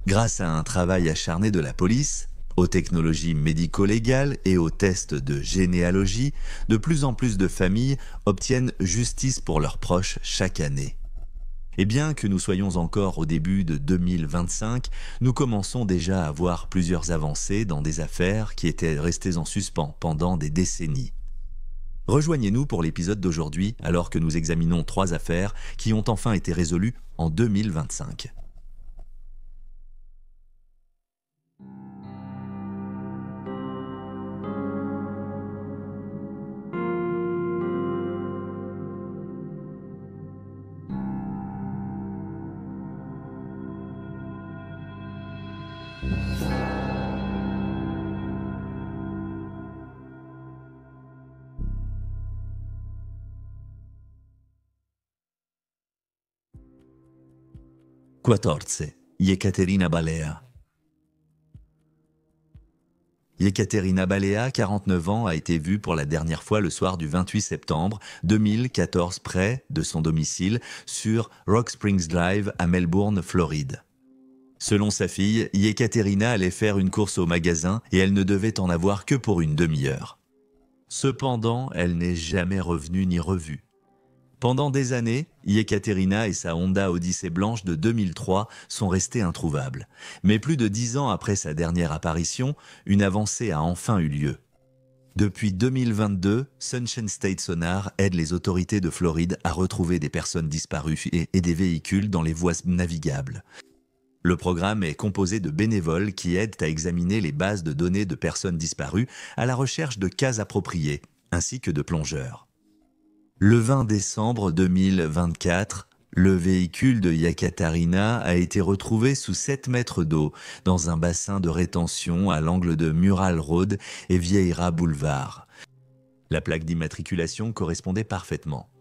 Grâce à un travail acharné de la police, aux technologies médico-légales et aux tests de généalogie, de plus en plus de familles obtiennent justice pour leurs proches chaque année. Et bien que nous soyons encore au début de 2025, nous commençons déjà à voir plusieurs avancées dans des affaires qui étaient restées en suspens pendant des décennies. Rejoignez-nous pour l'épisode d'aujourd'hui alors que nous examinons 3 affaires qui ont enfin été résolues en 2025. Quatorze. Yekaterina Balea. Yekaterina Balea, 49 ans, a été vue pour la dernière fois le soir du 28 septembre 2014 près de son domicile sur Rock Springs Drive à Melbourne, Floride. Selon sa fille, Yekaterina allait faire une course au magasin et elle ne devait en avoir que pour une demi-heure. Cependant, elle n'est jamais revenue ni revue. Pendant des années, Yekaterina et sa Honda Odyssey blanche de 2003 sont restées introuvables. Mais plus de 10 ans après sa dernière apparition, une avancée a enfin eu lieu. Depuis 2022, Sunshine State Sonar aide les autorités de Floride à retrouver des personnes disparues et des véhicules dans les voies navigables. Le programme est composé de bénévoles qui aident à examiner les bases de données de personnes disparues à la recherche de cas appropriés, ainsi que de plongeurs. Le 20 décembre 2024, le véhicule de Yekaterina a été retrouvé sous 7 mètres d'eau dans un bassin de rétention à l'angle de Mural Road et Vieira Boulevard. La plaque d'immatriculation correspondait parfaitement.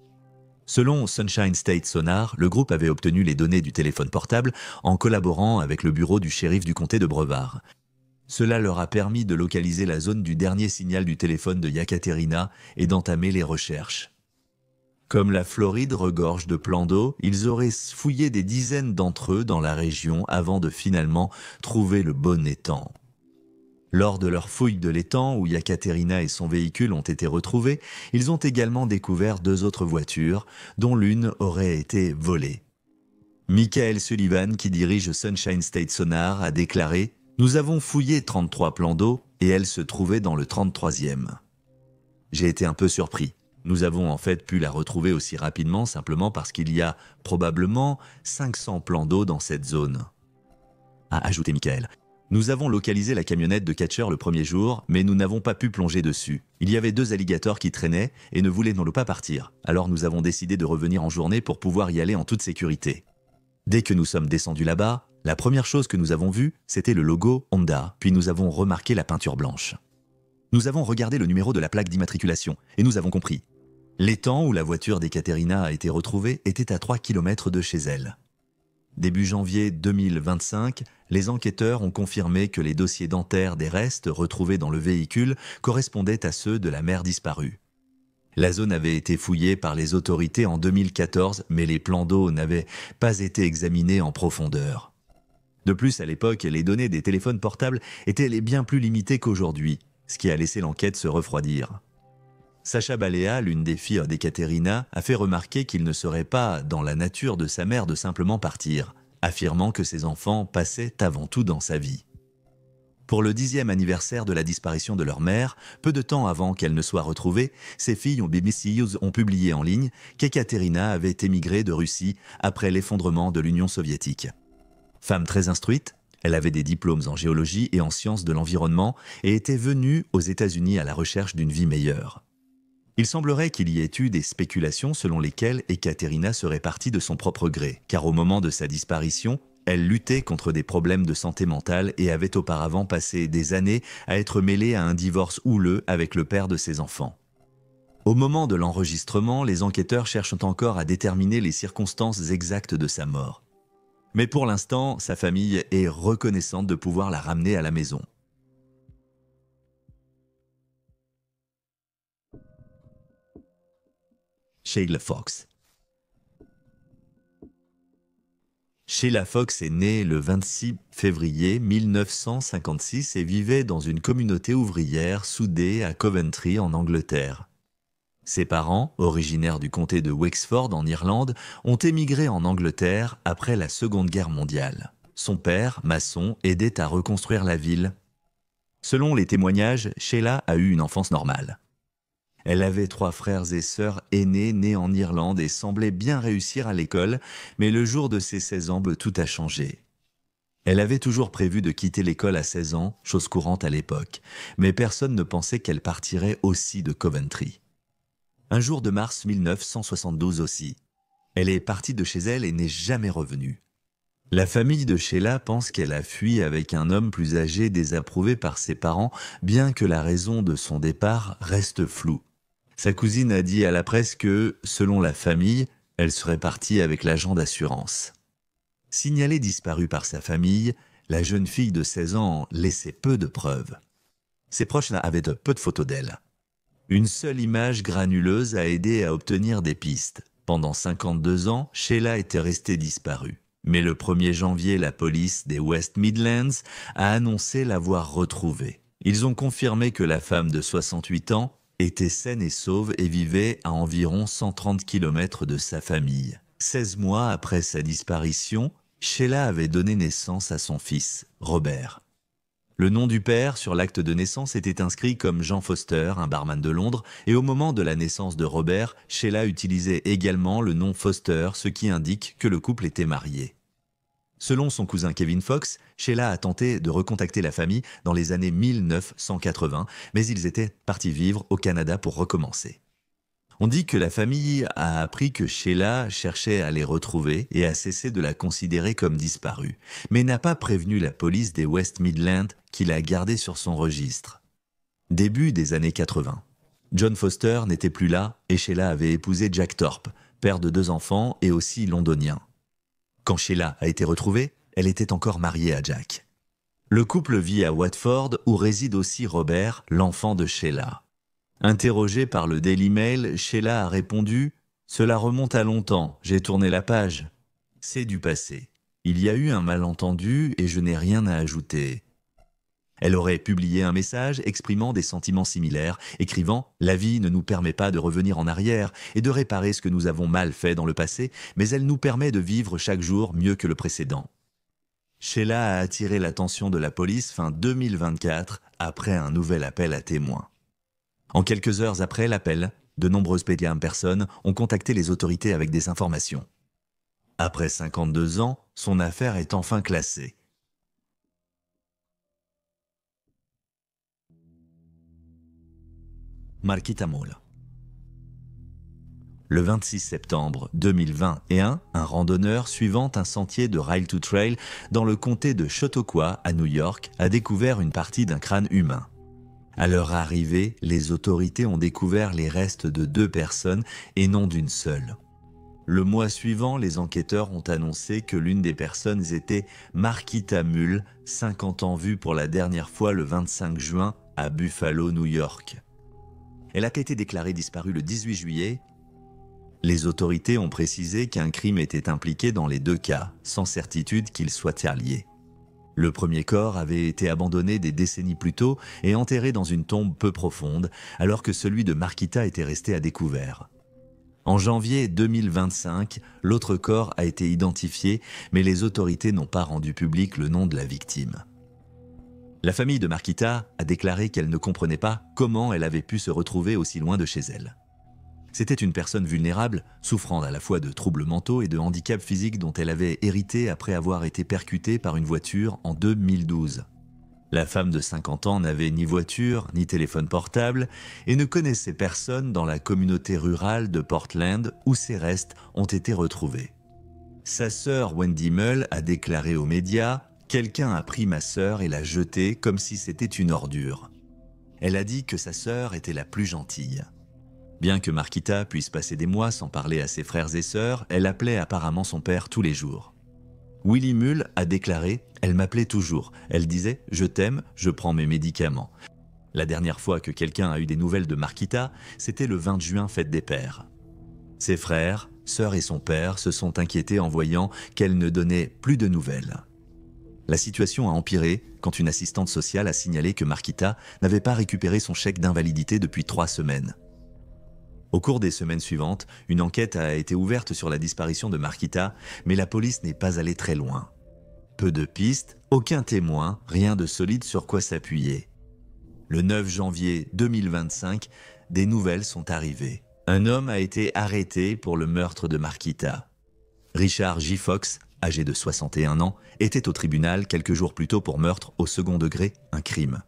Selon Sunshine State Sonar, le groupe avait obtenu les données du téléphone portable en collaborant avec le bureau du shérif du comté de Brevard. Cela leur a permis de localiser la zone du dernier signal du téléphone de Yekaterina et d'entamer les recherches. Comme la Floride regorge de plans d'eau, ils auraient fouillé des dizaines d'entre eux dans la région avant de finalement trouver le bon étang. Lors de leur fouille de l'étang où Yekaterina et son véhicule ont été retrouvés, ils ont également découvert 2 autres voitures, dont l'une aurait été volée. Michael Sullivan, qui dirige Sunshine State Sonar, a déclaré « Nous avons fouillé 33 plans d'eau et elle se trouvait dans le 33e. J'ai été un peu surpris. Nous avons en fait pu la retrouver aussi rapidement simplement parce qu'il y a probablement 500 plans d'eau dans cette zone. » A ajouté Michael. Nous avons localisé la camionnette de Catcher le premier jour, mais nous n'avons pas pu plonger dessus. Il y avait 2 alligators qui traînaient et ne voulaient pas partir. Alors nous avons décidé de revenir en journée pour pouvoir y aller en toute sécurité. Dès que nous sommes descendus là-bas, la première chose que nous avons vue, c'était le logo Honda, puis nous avons remarqué la peinture blanche. Nous avons regardé le numéro de la plaque d'immatriculation et nous avons compris. L'étang où la voiture d'Yekaterina a été retrouvée était à 3 km de chez elle. Début janvier 2025, les enquêteurs ont confirmé que les dossiers dentaires des restes retrouvés dans le véhicule correspondaient à ceux de la mère disparue. La zone avait été fouillée par les autorités en 2014, mais les plans d'eau n'avaient pas été examinés en profondeur. De plus, à l'époque, les données des téléphones portables étaient bien plus limitées qu'aujourd'hui, ce qui a laissé l'enquête se refroidir. Sacha Balea, l'une des filles d'Yekaterina, a fait remarquer qu'il ne serait pas dans la nature de sa mère de simplement partir, affirmant que ses enfants passaient avant tout dans sa vie. Pour le 10e anniversaire de la disparition de leur mère, peu de temps avant qu'elle ne soit retrouvée, ses filles BBC News ont publié en ligne qu'Yekaterina avait émigré de Russie après l'effondrement de l'Union soviétique. Femme très instruite, elle avait des diplômes en géologie et en sciences de l'environnement et était venue aux États-Unis à la recherche d'une vie meilleure. Il semblerait qu'il y ait eu des spéculations selon lesquelles Yekaterina serait partie de son propre gré, car au moment de sa disparition, elle luttait contre des problèmes de santé mentale et avait auparavant passé des années à être mêlée à un divorce houleux avec le père de ses enfants. Au moment de l'enregistrement, les enquêteurs cherchent encore à déterminer les circonstances exactes de sa mort. Mais pour l'instant, sa famille est reconnaissante de pouvoir la ramener à la maison. Sheila Fox. Sheila Fox est née le 26 février 1956 et vivait dans une communauté ouvrière soudée à Coventry en Angleterre. Ses parents, originaires du comté de Wexford en Irlande, ont émigré en Angleterre après la Seconde Guerre mondiale. Son père, maçon, aidait à reconstruire la ville. Selon les témoignages, Sheila a eu une enfance normale. Elle avait 3 frères et sœurs aînés nés en Irlande et semblait bien réussir à l'école, mais le jour de ses 16 ans, tout a changé. Elle avait toujours prévu de quitter l'école à 16 ans, chose courante à l'époque, mais personne ne pensait qu'elle partirait aussi de Coventry. Un jour de mars 1972 aussi, elle est partie de chez elle et n'est jamais revenue. La famille de Sheila pense qu'elle a fui avec un homme plus âgé désapprouvé par ses parents, bien que la raison de son départ reste floue. Sa cousine a dit à la presse que, selon la famille, elle serait partie avec l'agent d'assurance. Signalée disparue par sa famille, la jeune fille de 16 ans laissait peu de preuves. Ses proches avaient peu de photos d'elle. Une seule image granuleuse a aidé à obtenir des pistes. Pendant 52 ans, Sheila était restée disparue. Mais le 1er janvier, la police des West Midlands a annoncé l'avoir retrouvée. Ils ont confirmé que la femme de 68 ans était saine et sauve et vivait à environ 130 km de sa famille. 16 mois après sa disparition, Sheila avait donné naissance à son fils, Robert. Le nom du père sur l'acte de naissance était inscrit comme Jean Foster, un barman de Londres, et au moment de la naissance de Robert, Sheila utilisait également le nom Foster, ce qui indique que le couple était marié. Selon son cousin Kevin Fox, Sheila a tenté de recontacter la famille dans les années 1980, mais ils étaient partis vivre au Canada pour recommencer. On dit que la famille a appris que Sheila cherchait à les retrouver et a cessé de la considérer comme disparue, mais n'a pas prévenu la police des West Midlands qui l'a gardée sur son registre. Début des années 80. John Foster n'était plus là et Sheila avait épousé Jack Thorpe, père de 2 enfants et aussi londonien. Quand Sheila a été retrouvée, elle était encore mariée à Jack. Le couple vit à Watford où réside aussi Robert, l'enfant de Sheila. Interrogée par le Daily Mail, Sheila a répondu « Cela remonte à longtemps, j'ai tourné la page. C'est du passé. Il y a eu un malentendu et je n'ai rien à ajouter. » Elle aurait publié un message exprimant des sentiments similaires, écrivant « La vie ne nous permet pas de revenir en arrière et de réparer ce que nous avons mal fait dans le passé, mais elle nous permet de vivre chaque jour mieux que le précédent. » Sheila a attiré l'attention de la police fin 2024 après un nouvel appel à témoins. En quelques heures après l'appel, de nombreuses personnes ont contacté les autorités avec des informations. Après 52 ans, son affaire est enfin classée. Marquita Mola. Le 26 septembre 2021, un randonneur suivant un sentier de Rail to Trail dans le comté de Chautauqua à New York a découvert une partie d'un crâne humain. À leur arrivée, les autorités ont découvert les restes de 2 personnes et non d'une seule. Le mois suivant, les enquêteurs ont annoncé que l'une des personnes était Marquita Mull, 50 ans, vue pour la dernière fois le 25 juin à Buffalo, New York. Elle a été déclarée disparue le 18 juillet. Les autorités ont précisé qu'un crime était impliqué dans les 2 cas, sans certitude qu'ils soient liés. Le premier corps avait été abandonné des décennies plus tôt et enterré dans une tombe peu profonde, alors que celui de Marquita était resté à découvert. En janvier 2025, l'autre corps a été identifié, mais les autorités n'ont pas rendu public le nom de la victime. La famille de Marquita a déclaré qu'elle ne comprenait pas comment elle avait pu se retrouver aussi loin de chez elle. C'était une personne vulnérable, souffrant à la fois de troubles mentaux et de handicaps physiques dont elle avait hérité après avoir été percutée par une voiture en 2012. La femme de 50 ans n'avait ni voiture, ni téléphone portable et ne connaissait personne dans la communauté rurale de Portland où ses restes ont été retrouvés. Sa sœur Wendy Mull a déclaré aux médias « Quelqu'un a pris ma sœur et l'a jetée comme si c'était une ordure. » Elle a dit que sa sœur était la plus gentille. Bien que Marquita puisse passer des mois sans parler à ses frères et sœurs, elle appelait apparemment son père tous les jours. Willie Mull a déclaré « Elle m'appelait toujours. Elle disait « Je t'aime, je prends mes médicaments. » La dernière fois que quelqu'un a eu des nouvelles de Marquita, c'était le 20 juin, fête des pères. Ses frères, Sœur et son père se sont inquiétés en voyant qu'elle ne donnait plus de nouvelles. La situation a empiré quand une assistante sociale a signalé que Marquita n'avait pas récupéré son chèque d'invalidité depuis 3 semaines. Au cours des semaines suivantes, une enquête a été ouverte sur la disparition de Marquita, mais la police n'est pas allée très loin. Peu de pistes, aucun témoin, rien de solide sur quoi s'appuyer. Le 9 janvier 2025, des nouvelles sont arrivées. Un homme a été arrêté pour le meurtre de Marquita. Richard J. Fox, âgé de 61 ans, était au tribunal quelques jours plus tôt pour meurtre au second degré, un crime.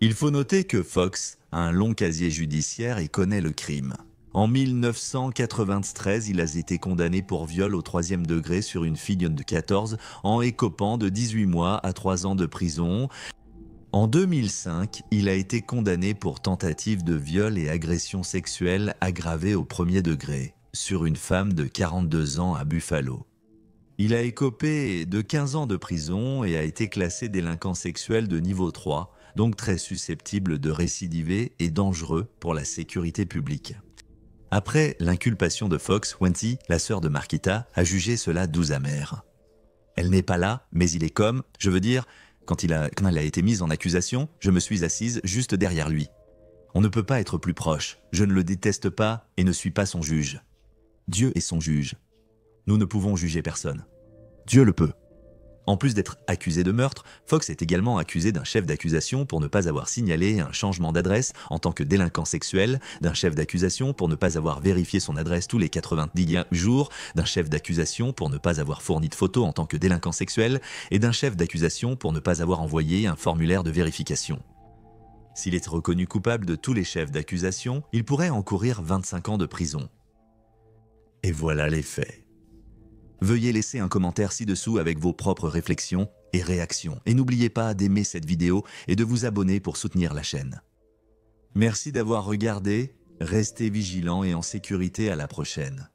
Il faut noter que Fox a un long casier judiciaire et connaît le crime. En 1993, il a été condamné pour viol au 3e degré sur une fille de 14 en écopant de 18 mois à 3 ans de prison. En 2005, il a été condamné pour tentative de viol et agression sexuelle aggravée au 1er degré sur une femme de 42 ans à Buffalo. Il a écopé de 15 ans de prison et a été classé délinquant sexuel de niveau 3, donc très susceptible de récidiver et dangereux pour la sécurité publique. Après l'inculpation de Fox, Wendy, la sœur de Marquita, a jugé cela doux amer. Elle n'est pas là, mais il est comme, je veux dire, quand elle a été mise en accusation, je me suis assise juste derrière lui. On ne peut pas être plus proche, je ne le déteste pas et ne suis pas son juge. Dieu est son juge. Nous ne pouvons juger personne. Dieu le peut. En plus d'être accusé de meurtre, Fox est également accusé d'un chef d'accusation pour ne pas avoir signalé un changement d'adresse en tant que délinquant sexuel, d'un chef d'accusation pour ne pas avoir vérifié son adresse tous les 90 jours, d'un chef d'accusation pour ne pas avoir fourni de photos en tant que délinquant sexuel et d'un chef d'accusation pour ne pas avoir envoyé un formulaire de vérification. S'il est reconnu coupable de tous les chefs d'accusation, il pourrait encourir 25 ans de prison. Et voilà les faits. Veuillez laisser un commentaire ci-dessous avec vos propres réflexions et réactions. Et n'oubliez pas d'aimer cette vidéo et de vous abonner pour soutenir la chaîne. Merci d'avoir regardé, restez vigilants et en sécurité à la prochaine.